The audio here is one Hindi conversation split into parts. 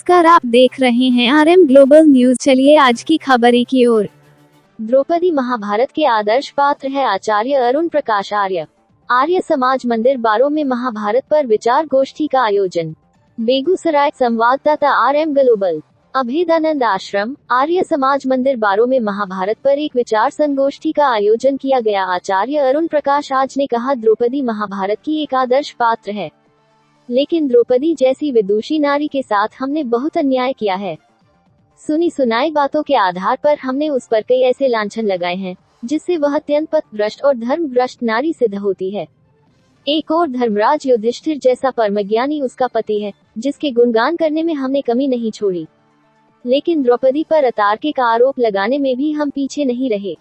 नमस्कार, आप देख रहे हैं RM ग्लोबल न्यूज। चलिए आज की खबरें की ओर। द्रौपदी महाभारत के आदर्श पात्र है आचार्य अरुण प्रकाश आर्य। आर्य समाज मंदिर बारो में महाभारत पर विचार गोष्ठी का आयोजन। बेगूसराय संवाददाता RM ग्लोबल। अभेदानंद आश्रम आर्य समाज मंदिर बारो में महाभारत पर एक विचार संगोष्ठी का आयोजन किया गया। आचार्य अरुण प्रकाश आज ने कहा, द्रौपदी महाभारत की एक आदर्श पात्र है, लेकिन द्रौपदी जैसी विदुषी नारी के साथ हमने बहुत अन्याय किया है। सुनी सुनाई बातों के आधार पर हमने उस पर कई ऐसे लांछन लगाए हैं जिससे वह अत्यंत पथभ्रष्ट और धर्म भ्रष्ट नारी सिद्ध होती है। एक और धर्मराज युधिष्ठिर जैसा परमज्ञानी उसका पति है, जिसके गुणगान करने में हमने कमी नहीं छोड़ी, लेकिन द्रौपदी पर अतार्किक आरोप लगाने में भी हम पीछे नहीं रहे।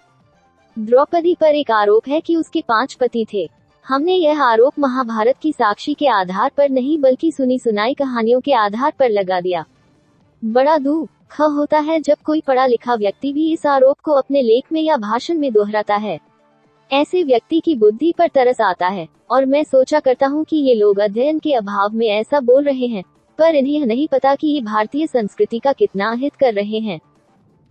द्रौपदी पर एक आरोप है कि उसके 5 पति थे। हमने यह आरोप महाभारत की साक्षी के आधार पर नहीं बल्कि सुनी सुनाई कहानियों के आधार पर लगा दिया। बड़ा दुख होता है जब कोई पढ़ा लिखा व्यक्ति भी इस आरोप को अपने लेख में या भाषण में दोहराता है। ऐसे व्यक्ति की बुद्धि पर तरस आता है और मैं सोचा करता हूँ कि ये लोग अध्ययन के अभाव में ऐसा बोल रहे हैं, पर इन्हें नहीं पता कि ये भारतीय संस्कृति का कितना अहित कर रहे हैं।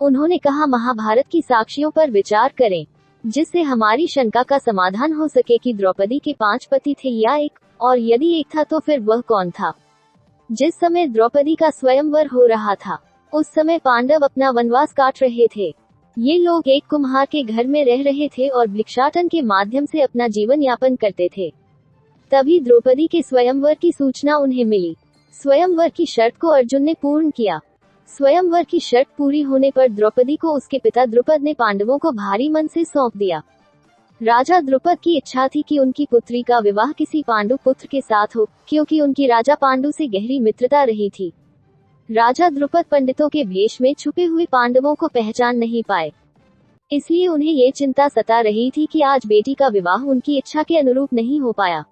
उन्होंने कहा, महाभारत की साक्षियों पर विचार करें जिससे हमारी शंका का समाधान हो सके कि द्रौपदी के 5 पति थे या एक, और यदि एक था तो फिर वह कौन था। जिस समय द्रौपदी का स्वयंवर हो रहा था उस समय पांडव अपना वनवास काट रहे थे। ये लोग एक कुम्हार के घर में रह रहे थे और भिक्षाटन के माध्यम से अपना जीवन यापन करते थे। तभी द्रौपदी के स्वयंवर की सूचना उन्हें मिली। स्वयंवर की शर्त को अर्जुन ने पूर्ण किया। स्वयंवर की शर्त पूरी होने पर द्रौपदी को उसके पिता द्रुपद ने पांडवों को भारी मन से सौंप दिया। राजा द्रुपद की इच्छा थी कि उनकी पुत्री का विवाह किसी पांडु पुत्र के साथ हो, क्योंकि उनकी राजा पांडु से गहरी मित्रता रही थी। राजा द्रुपद पंडितों के भेष में छुपे हुए पांडवों को पहचान नहीं पाए, इसलिए उन्हें ये चिंता सता रही थी कि आज बेटी का विवाह उनकी इच्छा के अनुरूप नहीं हो पाया।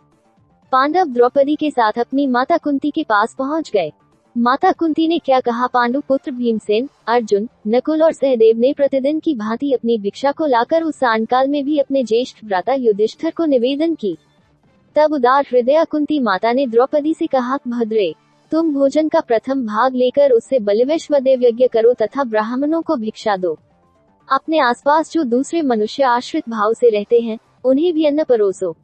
पांडव द्रौपदी के साथ अपनी माता कुंती के पास पहुंच गए। माता कुंती ने क्या कहा, पांडु पुत्र भीमसेन, अर्जुन, नकुल और सहदेव ने प्रतिदिन की भांति अपनी भिक्षा को लाकर उस सायंकाल में भी अपने ज्येष्ठ भ्राता युधिष्ठिर को निवेदन की। तब उदार हृदया कुंती माता ने द्रौपदी से कहा, भद्रे, तुम भोजन का प्रथम भाग लेकर उससे बलिवैश्वदेव यज्ञ करो तथा ब्राह्मणों को भिक्षा दो। अपने आसपास जो दूसरे मनुष्य आश्रित भाव से रहते हैं उन्हें भी अन्न परोसो।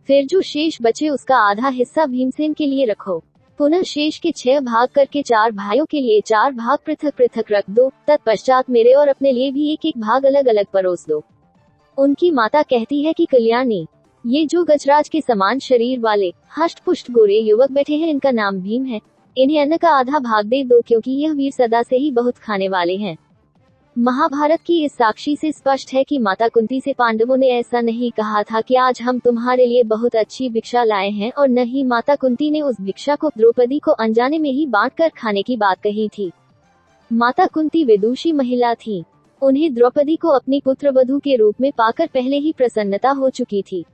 फिर जो शेष बचे उसका आधा हिस्सा भीमसेन के लिए रखो। पुनः शेष के 6 भाग करके 4 भाइयों के लिए 4 भाग पृथक पृथक रख दो। तत्पश्चात मेरे और अपने लिए भी एक एक भाग अलग अलग परोस दो। उनकी माता कहती है कि कल्याणी, ये जो गजराज के समान शरीर वाले हष्ट पुष्ट गोरे युवक बैठे हैं, इनका नाम भीम है। इन्हें अन्न का आधा भाग दे दो, क्योंकि यह वीर सदा से ही बहुत खाने वाले हैं। महाभारत की इस साक्षी से स्पष्ट है कि माता कुंती से पांडवों ने ऐसा नहीं कहा था कि आज हम तुम्हारे लिए बहुत अच्छी भिक्षा लाए हैं, और न ही माता कुंती ने उस भिक्षा को द्रौपदी को अनजाने में ही बांटकर खाने की बात कही थी। माता कुंती विदुषी महिला थी। उन्हें द्रौपदी को अपनी पुत्रवधू के रूप में पाकर पहले ही प्रसन्नता हो चुकी थी।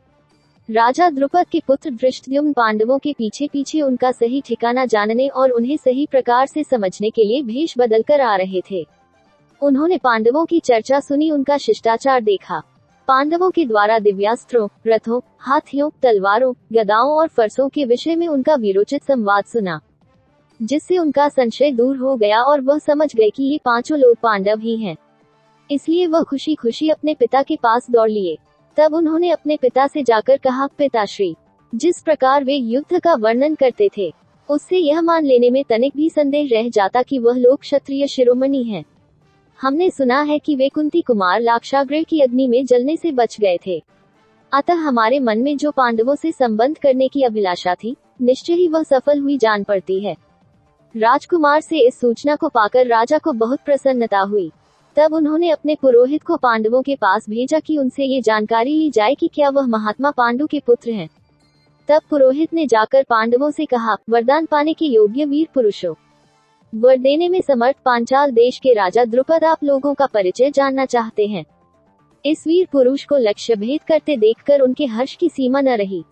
राजा द्रुपद के पुत्र धृष्टद्युम्न पांडवों के पीछे पीछे उनका सही ठिकाना जानने और उन्हें सही प्रकार से समझने के लिए भेष बदलकर आ रहे थे। उन्होंने पांडवों की चर्चा सुनी, उनका शिष्टाचार देखा। पांडवों के द्वारा दिव्यास्त्रों, रथों, हाथियों, तलवारों, गदाओं और फरसों के विषय में उनका वीरोचित संवाद सुना, जिससे उनका संशय दूर हो गया और वह समझ गए कि ये 5 लोग पांडव ही हैं। इसलिए वह खुशी खुशी अपने पिता के पास दौड़ लिए। तब उन्होंने अपने पिता से जाकर कहा, पिताश्री, जिस प्रकार वे युद्ध का वर्णन करते थे उससे यह मान लेने में तनिक भी संदेह रह जाता कि वह लोग क्षत्रिय शिरोमणि हैं। हमने सुना है कि वे कुंती कुमार लाक्षागृह की अग्नि में जलने से बच गए थे। अतः हमारे मन में जो पांडवों से संबंध करने की अभिलाषा थी, निश्चय ही वह सफल हुई जान पड़ती है। राजकुमार से इस सूचना को पाकर राजा को बहुत प्रसन्नता हुई। तब उन्होंने अपने पुरोहित को पांडवों के पास भेजा कि उनसे ये जानकारी ली जाए कि क्या वह महात्मा पांडु के पुत्र हैं। तब पुरोहित ने जाकर पांडवों से कहा, वरदान पाने के योग्य वीर पुरुषों, वर देने में समर्थ पांचाल देश के राजा द्रुपद आप लोगों का परिचय जानना चाहते हैं। इस वीर पुरुष को लक्ष्य भेद करते देखकर उनके हर्ष की सीमा न रही।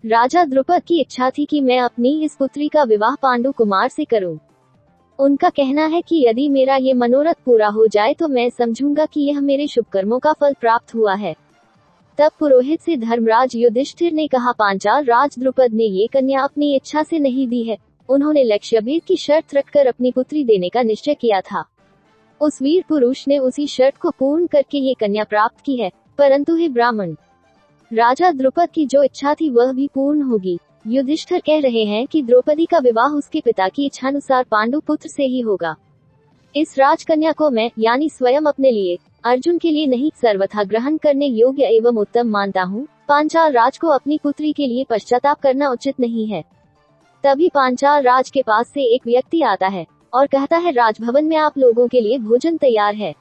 राजा द्रुपद की इच्छा थी कि मैं अपनी इस पुत्री का विवाह पांडु कुमार से करूं। उनका कहना है कि यदि मेरा ये मनोरथ पूरा हो जाए तो मैं समझूंगा कि यह मेरे शुभ कर्मों का फल प्राप्त हुआ है। तब पुरोहित से धर्मराज युधिष्ठिर ने कहा, पांचाल राज द्रुपद ने ये कन्या अपनी इच्छा से नहीं दी है, उन्होंने लक्ष्यभेद की शर्त रखकर अपनी पुत्री देने का निश्चय किया था। उस वीर पुरुष ने उसी शर्त को पूर्ण करके ये कन्या प्राप्त की है। परंतु हे ब्राह्मण, राजा द्रुपद की जो इच्छा थी वह भी पूर्ण होगी। युधिष्ठिर कह रहे हैं कि द्रौपदी का विवाह उसके पिता की इच्छानुसार पांडु पुत्र से ही होगा। इस राजकन्या को मैं यानी स्वयं अपने लिए, अर्जुन के लिए नहीं, सर्वथा ग्रहण करने योग्य एवं उत्तम मानता हूँ। पांचाल राज को अपनी पुत्री के लिए पश्चाताप करना उचित नहीं है। तभी पांचाल राज के पास से एक व्यक्ति आता है और कहता है, राजभवन में आप लोगों के लिए भोजन तैयार है।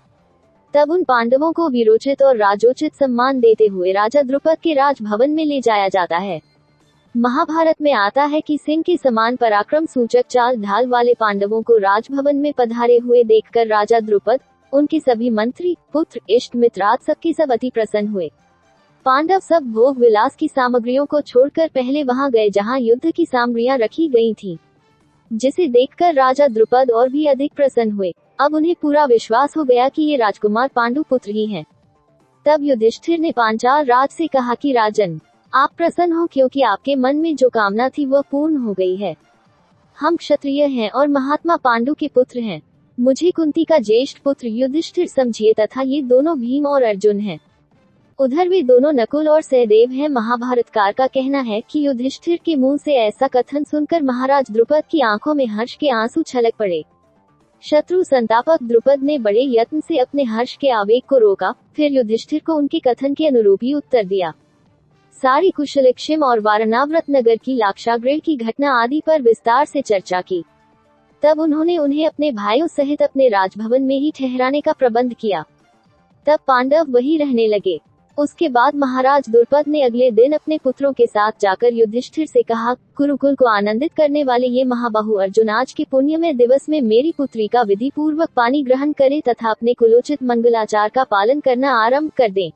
तब उन पांडवों को वीरोचित और राजोचित सम्मान देते हुए राजा द्रुपद के राजभवन में ले जाया जाता है। महाभारत में आता है कि सिंह के समान पराक्रम सूचक चाल ढाल वाले पांडवों को राजभवन में पधारे हुए देखकर राजा द्रुपद, उनके सभी मंत्री, पुत्र, इष्ट मित्र आदि सबके सब अति प्रसन्न हुए। पांडव सब भोग विलास की सामग्रियों को छोड़कर पहले वहां गए जहां युद्ध की सामग्रियां रखी गई थीं, जिसे देखकर राजा द्रुपद और भी अधिक प्रसन्न हुए। अब उन्हें पूरा विश्वास हो गया कि ये राजकुमार पांडु पुत्र ही हैं। तब युधिष्ठिर ने पांचाल राज से कहा कि राजन, आप प्रसन्न हो क्योंकि आपके मन में जो कामना थी वह पूर्ण हो गई है। हम क्षत्रिय हैं और महात्मा पांडु के पुत्र हैं। मुझे कुंती का ज्येष्ठ पुत्र युधिष्ठिर समझिए तथा ये दोनों भीम और अर्जुन हैं। उधर वे दोनों नकुल और सहदेव हैं। महाभारतकार का कहना है कि युधिष्ठिर के मुंह से ऐसा कथन सुनकर महाराज द्रुपद की आंखों में हर्ष के आंसू छलक पड़े। शत्रु संतापक द्रुपद ने बड़े यत्न से अपने हर्ष के आवेग को रोका, फिर युधिष्ठिर को उनके कथन के अनुरूप ही उत्तर दिया। सारी कुशलक्षेम और वारणावृत नगर की लाक्षागृह की घटना आदि पर विस्तार से चर्चा की। तब उन्होंने उन्हें अपने भाइयों सहित अपने राजभवन में ही ठहराने का प्रबंध किया। तब पांडव वहीं रहने लगे। उसके बाद महाराज द्रुपद ने अगले दिन अपने पुत्रों के साथ जाकर युधिष्ठिर से कहा, कुरुकुल को आनंदित करने वाले ये महाबाहु अर्जुन आज के पुण्यमय दिवस में मेरी पुत्री का विधि पूर्वक पानी ग्रहण करें तथा अपने कुलोचित मंगलाचार का पालन करना आरंभ कर दें।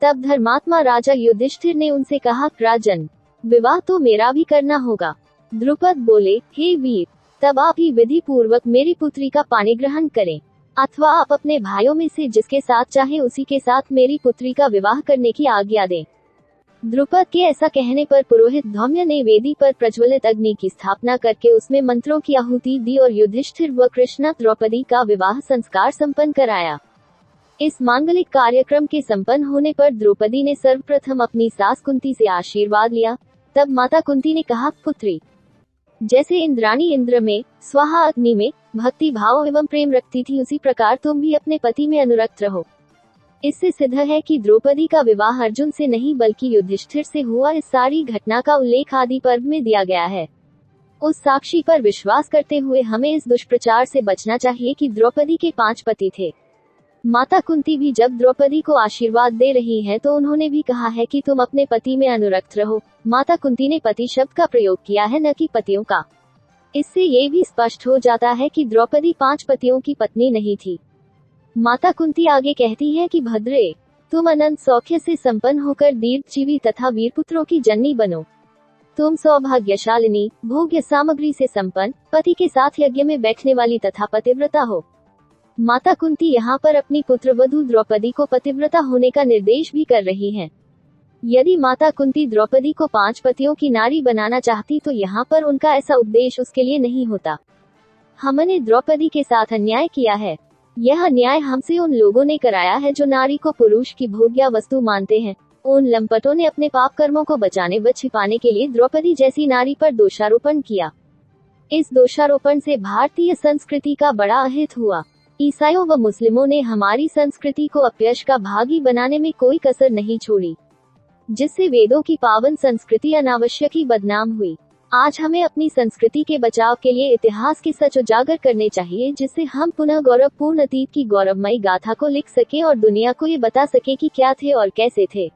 तब धर्मात्मा राजा युधिष्ठिर ने उनसे कहा, राजन, विवाह तो मेरा भी करना होगा। द्रुपद बोले, हे वीर, तब आप ही विधि पूर्वक मेरी पुत्री का पानी ग्रहण करें, अथवा आप अपने भाइयों में से जिसके साथ चाहे उसी के साथ मेरी पुत्री का विवाह करने की आज्ञा दें। द्रुपद के ऐसा कहने पर पुरोहित धौम्य ने वेदी पर प्रज्वलित अग्नि की स्थापना करके उसमें मंत्रों की आहुति दी और युधिष्ठिर व कृष्णा द्रौपदी का विवाह संस्कार संपन्न कराया। इस मांगलिक कार्यक्रम के संपन्न होने पर द्रौपदी ने सर्वप्रथम अपनी सास कुंती से आशीर्वाद लिया। तब माता कुंती ने कहा, पुत्री, जैसे इंद्राणी इंद्र में, स्वाहा अग्नि में भक्ति भाव एवं प्रेम रखती थी, उसी प्रकार तुम भी अपने पति में अनुरक्त रहो। इससे सिद्ध है कि द्रौपदी का विवाह अर्जुन से नहीं बल्कि युधिष्ठिर से हुआ। इस सारी घटना का उल्लेख आदि पर्व में दिया गया है। उस साक्षी पर विश्वास करते हुए हमें इस दुष्प्रचार से बचना चाहिए कि द्रौपदी के 5 पति थे। माता कुंती भी जब द्रौपदी को आशीर्वाद दे रही हैं तो उन्होंने भी कहा है कि तुम अपने पति में अनुरक्त रहो। माता कुंती ने पति शब्द का प्रयोग किया है, न कि पतियों का। इससे ये भी स्पष्ट हो जाता है कि द्रौपदी 5 पतियों की पत्नी नहीं थी। माता कुंती आगे कहती है कि भद्रे, तुम अनंत सौख्य से संपन्न होकर दीर्घजीवी तथा वीरपुत्रों की जननी बनो। तुम सौभाग्यशालिनी, भोग्य सामग्री से संपन्न, पति के साथ यज्ञ में बैठने वाली तथा पतिव्रता हो। माता कुंती यहाँ पर अपनी पुत्रवधू द्रौपदी को पतिव्रता होने का निर्देश भी कर रही हैं। यदि माता कुंती द्रौपदी को 5 पतियों की नारी बनाना चाहती तो यहाँ पर उनका ऐसा उपदेश उसके लिए नहीं होता। हमने द्रौपदी के साथ अन्याय किया है। यह अन्याय हमसे उन लोगों ने कराया है जो नारी को पुरुष की भोग्य वस्तु मानते हैं। उन लंपटों ने अपने पाप कर्मों को बचाने व छिपाने के लिए द्रौपदी जैसी नारी पर दोषारोपण किया। इस दोषारोपण से भारतीय संस्कृति का बड़ा अहित हुआ। ईसाइयों व मुस्लिमों ने हमारी संस्कृति को अपयश का भागी बनाने में कोई कसर नहीं छोड़ी, जिससे वेदों की पावन संस्कृति अनावश्यक ही बदनाम हुई। आज हमें अपनी संस्कृति के बचाव के लिए इतिहास के सच उजागर करने चाहिए, जिससे हम पुनः गौरवपूर्ण अतीत की गौरवमयी गाथा को लिख सके और दुनिया को ये बता सके कि क्या थे और कैसे थे।